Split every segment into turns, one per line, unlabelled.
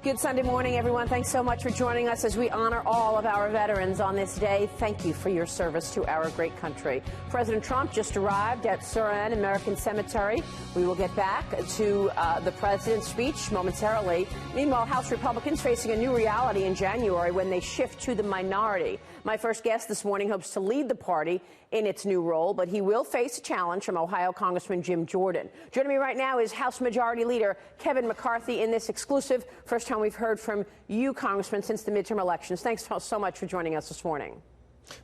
Good Sunday morning, everyone. Thanks so much for joining us as we honor all of our veterans on this day. Thank you for your service to our great country. President Trump just arrived at Surin American Cemetery. We will get back to the president's speech momentarily. Meanwhile, House Republicans facing a new reality in January when they shift to the minority. My first guest this morning hopes to lead the party in its new role, but he will face a challenge from Ohio Congressman Jim Jordan. Joining me right now is House Majority Leader Kevin McCarthy in this exclusive first time we've heard from you, Congressman, since the midterm elections. Thanks so much for joining us this morning.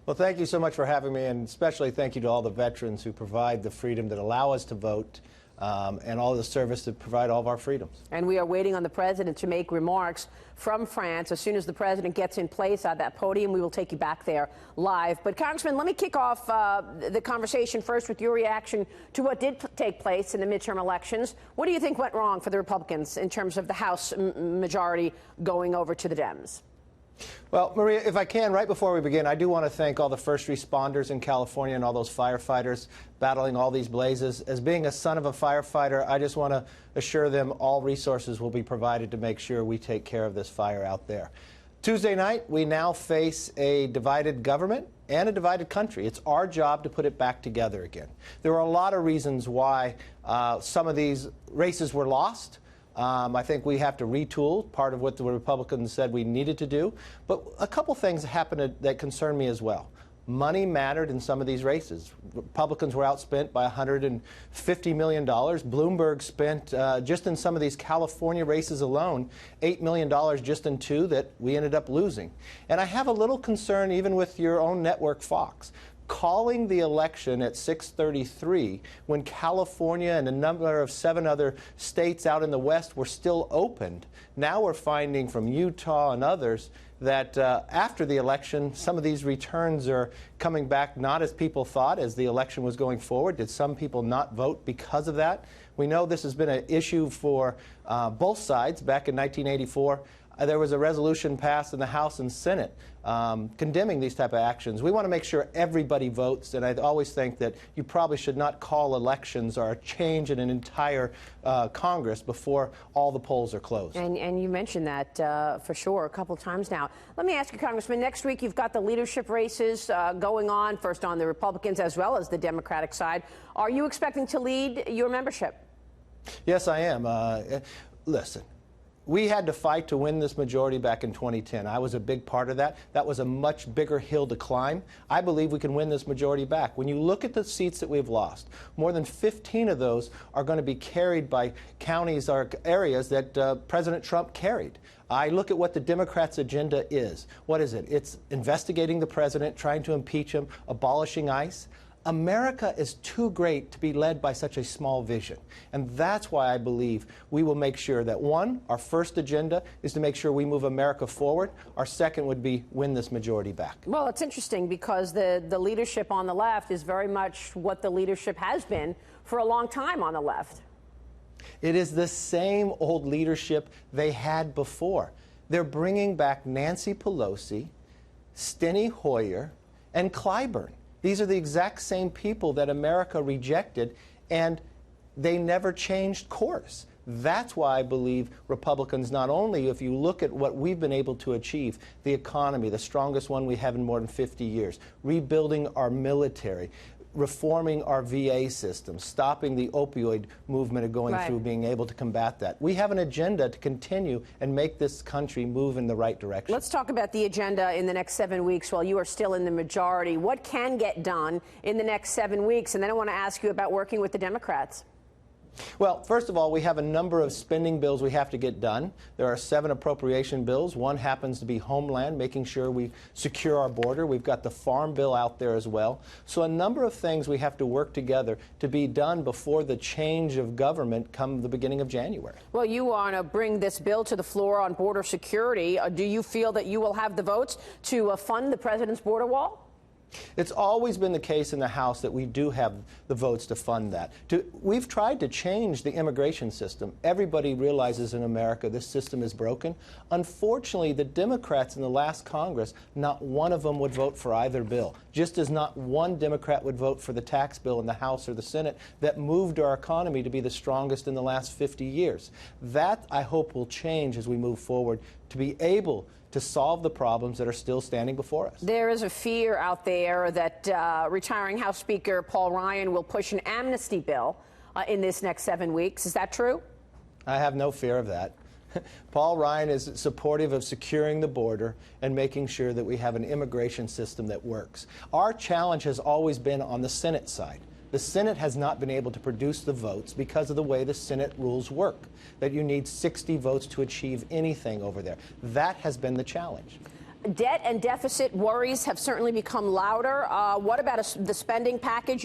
Well, thank you so much for having me, and especially thank you to all the veterans who provide the freedom that allow us to vote and all the service that provide all of our freedoms. And
we are waiting on the president to make remarks from France. As soon as the president gets in place at that podium, we will take you back there live. But, Congressman, let me kick off the conversation first with your reaction to what did take place in the midterm elections. What do you think went wrong for the Republicans in terms of the House majority going over to the Dems?
Well, Maria, if I can, right before we begin, I do want to thank all the first responders in California and all those firefighters battling all these blazes. As being a son of a firefighter, I just want to assure them all resources will be provided to make sure we take care of this fire out there. Tuesday night, we now face a divided government and a divided country. It's our job to put it back together again. There are a lot of reasons why some of these races were lost. I think we have to retool, part of what the Republicans said we needed to do. But a couple things happened that concern me as well. Money mattered in some of these races. Republicans were outspent by $150 million. Bloomberg spent, just in some of these California races alone, $8 million just in two that we ended up losing. And I have a little concern even with your own network, Fox. Calling the election at 6:33 when California and a number of 7 other states out in the West were still opened. Now we're finding from Utah and others that after the election, some of these returns are coming back not as people thought as the election was going forward. Did some people not vote because of that? We know this has been an issue for both sides. Back in 1984, there was a resolution passed in the House and Senate condemning these type of actions. We want to make sure everybody votes, and I always think that you probably should not call elections or a change in an entire Congress before all the polls are closed.
And you mentioned that for sure a couple of times now. Let me ask you, Congressman, next week you've got the leadership races going on, first on the Republicans as well as the Democratic side. Are you expecting to lead your membership?
Yes, I am. Listen. We had to fight to win this majority back in 2010. I was a big part of that. That was a much bigger hill to climb. I believe we can win this majority back. When you look at the seats that we've lost, more than 15 of those are going to be carried by counties or areas that President Trump carried. I look at what the Democrats' agenda is. What is it? It's investigating the president, trying to impeach him, abolishing ICE. America is too great to be led by such a small vision. And that's why I believe we will make sure that, one, our first agenda is to make sure we move America forward. Our second would be win this majority back.
Well, it's interesting because the leadership on the left is very much what the leadership has been for a long time on the left.
It is the same old leadership they had before. They're bringing back Nancy Pelosi, Steny Hoyer, and Clyburn. These are the exact same people that America rejected, and they never changed course. That's why I believe Republicans, not only if you look at what we've been able to achieve, the economy, the strongest one we have in more than 50 years, rebuilding our military, reforming our VA system, stopping the opioid movement of going through, being able to combat that. We have an agenda to continue and make this country move in the right direction.
Let's talk about the agenda in the next 7 weeks while you are still in the majority. What can get done in the next 7 weeks? And then I want to ask you about working with the Democrats.
Well, first of all, we have a number of spending bills we have to get done. There are 7 appropriation bills. One happens to be Homeland, making sure we secure our border. We've got the Farm Bill out there as well. So a number of things we have to work together to be done before the change of government come the beginning of January.
Well, you want to bring this bill to the floor on border security. Do you feel that you will have the votes to fund the president's border wall?
It's always been the case in the House that we do have the votes to fund that. We've tried to change the immigration system. Everybody realizes in America this system is broken. Unfortunately, the Democrats in the last Congress, not one of them would vote for either bill, just as not one Democrat would vote for the tax bill in the House or the Senate that moved our economy to be the strongest in the last 50 years. That, I hope, will change as we move forward to be able to solve the problems that are still standing before us.
There is a fear out there that retiring House Speaker Paul Ryan will push an amnesty bill in this next 7 weeks. Is that true?
I have no fear of that. Paul Ryan is supportive of securing the border and making sure that we have an immigration system that works. Our challenge has always been on the Senate side. The Senate has not been able to produce the votes because of the way the Senate rules work, that you need 60 votes to achieve anything over there. That has been the challenge.
Debt and deficit worries have certainly become louder. What about the spending package?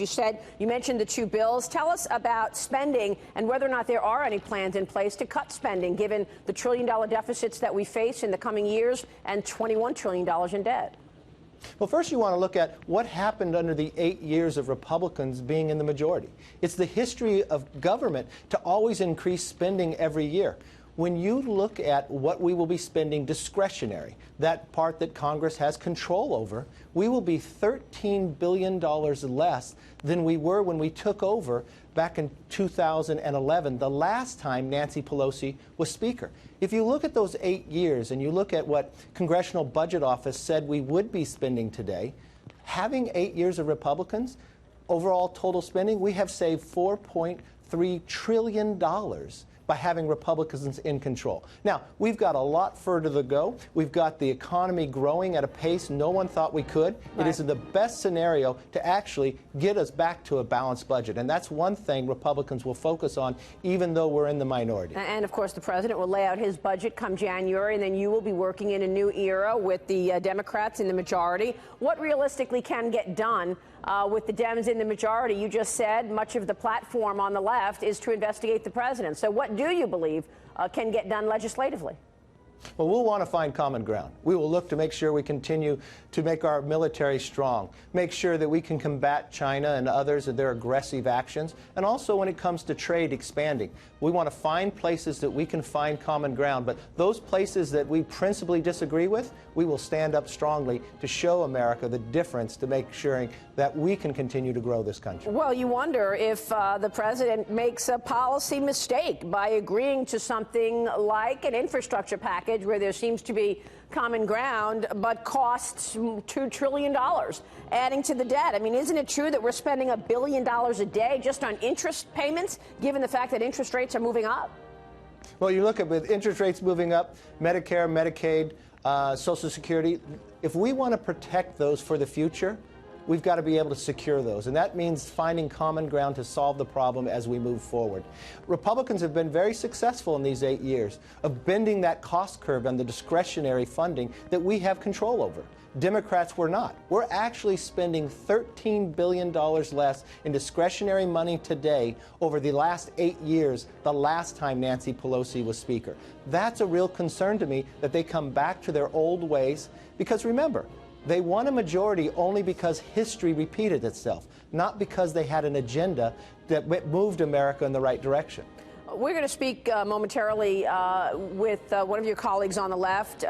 You mentioned the two bills. Tell us about spending and whether or not there are any plans in place to cut spending, given the trillion-dollar deficits that we face in the coming years and $21 trillion in debt.
Well, first you want to look at what happened under the 8 years of Republicans being in the majority. It's the history of government to always increase spending every year. When you look at what we will be spending discretionary, that part that Congress has control over, we will be $13 billion less than we were when we took over back in 2011, the last time Nancy Pelosi was Speaker. If you look at those 8 years and you look at what Congressional Budget Office said we would be spending today, having 8 years of Republicans, overall total spending, we have saved $4.3 trillion by having Republicans in control. Now, we've got a lot further to go. We've got the economy growing at a pace no one thought we could. Right. It is in the best scenario to actually get us back to a balanced budget. And that's one thing Republicans will focus on, even though we're in the minority.
And, of course, the president will lay out his budget come January, and then you will be working in a new era with the Democrats in the majority. What realistically can get done with the Dems in the majority? You just said much of the platform on the left is to investigate the president. So what do you believe can get done legislatively?
Well, we'll want to find common ground. We will look to make sure we continue to make our military strong, make sure that we can combat China and others and their aggressive actions, and also when it comes to trade expanding. We want to find places that we can find common ground, but those places that we principally disagree with, we will stand up strongly to show America the difference to make sure that we can continue to grow this country.
Well, you wonder if the president makes a policy mistake by agreeing to something like an infrastructure package where there seems to be common ground, but costs $2 trillion, adding to the debt. I mean, isn't it true that we're spending $1 billion a day just on interest payments, given the fact that interest rates are moving up?
Well, you look at with interest rates moving up, Medicare, Medicaid, Social Security, if we want to protect those for the future, we've got to be able to secure those. And that means finding common ground to solve the problem as we move forward. Republicans have been very successful in these 8 years of bending that cost curve on the discretionary funding that we have control over. Democrats were not. We're actually spending $13 billion less in discretionary money today over the last 8 years, the last time Nancy Pelosi was Speaker. That's a real concern to me that they come back to their old ways, because remember, they won a majority only because history repeated itself, not because they had an agenda that moved America in the right direction.
We're going to speak momentarily with one of your colleagues on the left,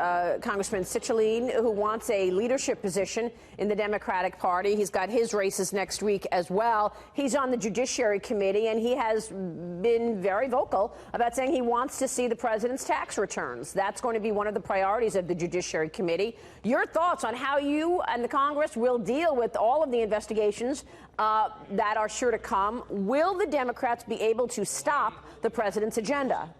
Congressman Cicilline, who wants a leadership position in the Democratic Party. He's got his races next week as well. He's on the Judiciary Committee, and he has been very vocal about saying he wants to see the president's tax returns. That's going to be one of the priorities of the Judiciary Committee. Your thoughts on how you and the Congress will deal with all of the investigations that are sure to come? Will the Democrats be able to stop the president's agenda?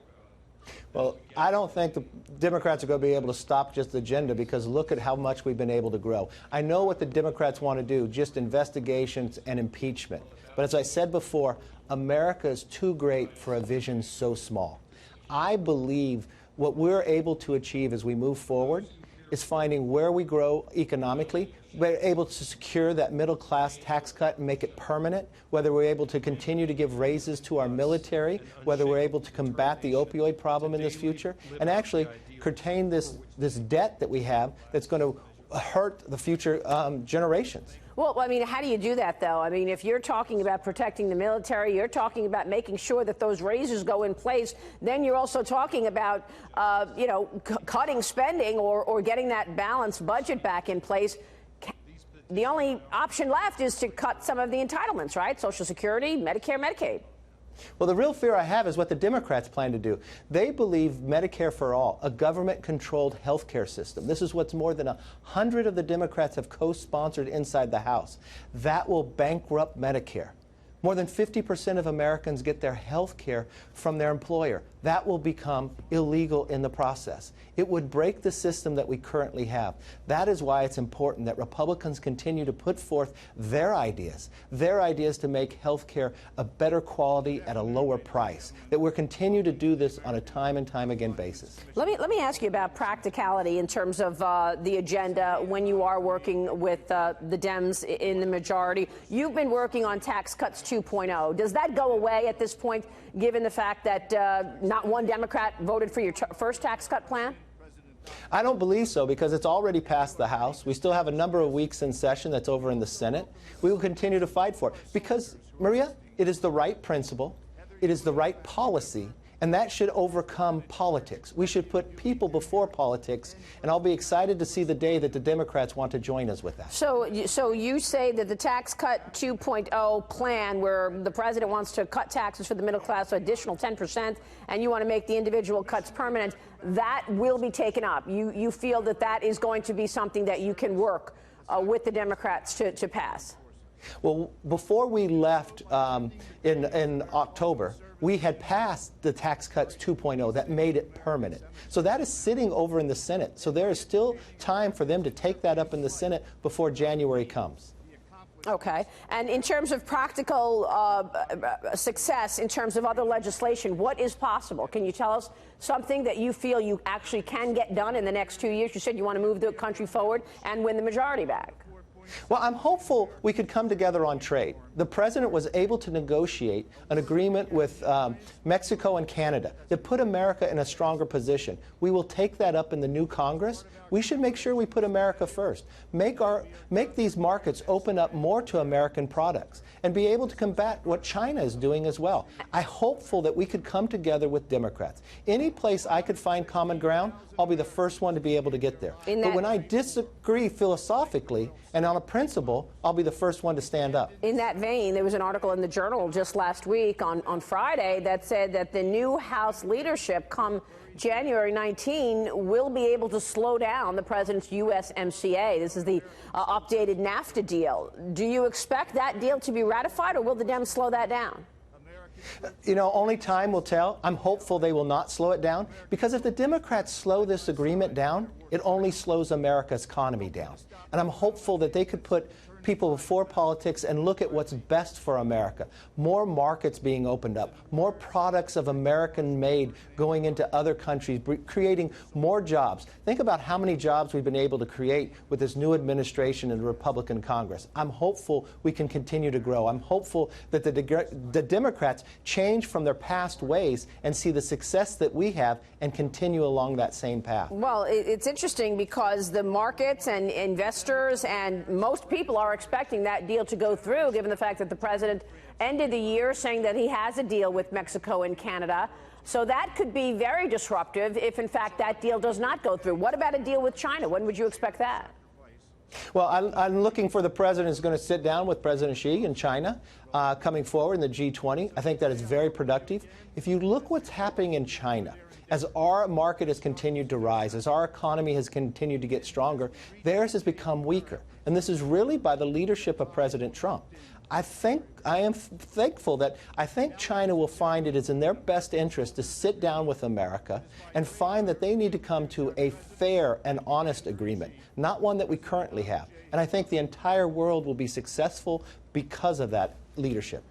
Well, I don't think the Democrats are going to be able to stop just the agenda, because look at how much we've been able to grow. I know what the Democrats want to do, just investigations and impeachment. But as I said before, America is too great for a vision so small. I believe what we're able to achieve as we move forward is finding where we grow economically. We're able to secure that middle-class tax cut and make it permanent, whether we're able to continue to give raises to our military, whether we're able to combat the opioid problem in this future, and actually curtail this debt that we have that's going to hurt the future generations.
Well, I mean, how do you do that, though? I mean, if you're talking about protecting the military, you're talking about making sure that those raises go in place, then you're also talking about, cutting spending or getting that balanced budget back in place. The only option left is to cut some of the entitlements, right? Social Security, Medicare, Medicaid.
Well, the real fear I have is what the Democrats plan to do. They believe Medicare for all, a government-controlled health care system. This is what's more than 100 of the Democrats have co-sponsored inside the House. That will bankrupt Medicare. More than 50% of Americans get their health care from their employer. That will become illegal in the process. It would break the system that we currently have. That is why it's important that Republicans continue to put forth their ideas to make health care a better quality at a lower price, that we'll continue to do this on a time and time again basis.
Let me ask you about practicality in terms of the agenda when you are working with the Dems in the majority. You've been working on tax cuts 2.0. Does that go away at this point, given the fact that not one Democrat voted for your first tax cut plan?
I don't believe so, because it's already passed the House. We still have a number of weeks in session that's over in the Senate. We will continue to fight for it because, Maria, it is the right principle, it is the right policy, and that should overcome politics. We should put people before politics, and I'll be excited to see the day that the Democrats want to join us with that.
So you say that the tax cut 2.0 plan, where the president wants to cut taxes for the middle class an additional 10%, and you want to make the individual cuts permanent, that will be taken up. You feel that that is going to be something that you can work with the Democrats to pass?
Well, before we left in October, we had passed the tax cuts 2.0 that made it permanent. So that is sitting over in the Senate. So there is still time for them to take that up in the Senate before January comes.
Okay. And in terms of practical success, in terms of other legislation, what is possible? Can you tell us something that you feel you actually can get done in the next 2 years? You said you want to move the country forward and win the majority back.
Well, I'm hopeful we could come together on trade. The president was able to negotiate an agreement with Mexico and Canada that put America in a stronger position. We will take that up in the new Congress. We should make sure we put America first. Make these markets open up more to American products and be able to combat what China is doing as well. I'm hopeful that we could come together with Democrats. Any place I could find common ground, I'll be the first one to be able to get there. But when I disagree philosophically and on a principle, I'll be the first one to stand up.
In that vein, there was an article in the Journal just last week on Friday that said that the new House leadership come January 19 will be able to slow down the president's USMCA. This is the updated NAFTA deal. Do you expect that deal to be ratified, or will the Dems slow that down?
You know, only time will tell. I'm hopeful they will not slow it down, because if the Democrats slow this agreement down, it only slows America's economy down. And I'm hopeful that they could put people before politics and look at what's best for America. More markets being opened up, more products of American made going into other countries, creating more jobs. Think about how many jobs we've been able to create with this new administration and the Republican Congress. I'm hopeful we can continue to grow. I'm hopeful that the Democrats change from their past ways and see the success that we have and continue along that same path.
Well, it's interesting because the markets and investors and most people are expecting that deal to go through, given the fact that the president ended the year saying that he has a deal with Mexico and Canada. So that could be very disruptive if, in fact, that deal does not go through. What about a deal with China? When would you expect that?
Well, I'm looking for the president is going to sit down with President Xi in China coming forward in the G20. I think that is very productive. If you look what's happening in China, as our market has continued to rise, as our economy has continued to get stronger, theirs has become weaker. And this is really by the leadership of President Trump. I am thankful that I think China will find it is in their best interest to sit down with America and find that they need to come to a fair and honest agreement, not one that we currently have. And I think the entire world will be successful because of that leadership.